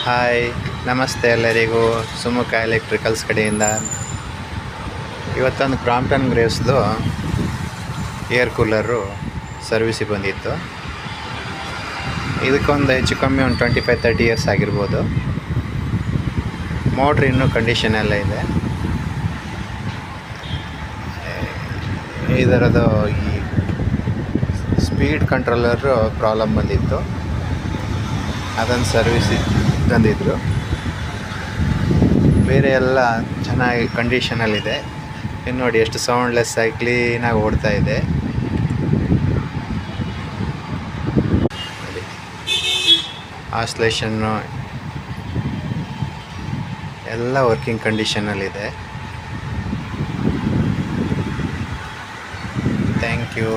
Hi, ನಮಸ್ತೆ ಎಲ್ಲರಿಗೂ. Sumukha electricals ಕಡೆಯಿಂದ ಇವತ್ತೊಂದು ಕ್ರಾಂಪ್ಟನ್ ಗ್ರೇವ್ಸ್ದು ಏರ್ ಕೂಲರು ಸರ್ವಿಸಿಗೆ ಬಂದಿತ್ತು. ಇದಕ್ಕೊಂದು ಹೆಚ್ಚು ಕಮ್ಮಿ ಒಂದು 25-30 ಇಯರ್ಸ್ ಆಗಿರ್ಬೋದು. ಮೋಟ್ರ್ ಇನ್ನೂ ಕಂಡೀಷನ್ ಎಲ್ಲ ಇದೆ. ಇದರದು ಈ ಸ್ಪೀಡ್ ಕಂಟ್ರೋಲರು ಪ್ರಾಬ್ಲಮ್ ಬಂದಿತ್ತು, ಅದನ್ನು ಸರ್ವಿಸಿಗೆ ತಂದಿದ್ರು. ಬೇರೆ ಎಲ್ಲ ಚೆನ್ನಾಗಿ ಕಂಡೀಷನಲ್ಲಿದೆ. ಇನ್ನು ನೋಡಿ ಎಷ್ಟು ಸೌಂಡ್ಲೆಸ್ ಆಗಿ ಕ್ಲೀನಾಗಿ ಓಡ್ತಾ ಇದೆ. ಆಸ್ಲೇಷನ್ನು ಎಲ್ಲ ವರ್ಕಿಂಗ್ ಕಂಡೀಷನಲ್ಲಿದೆ. Thank you.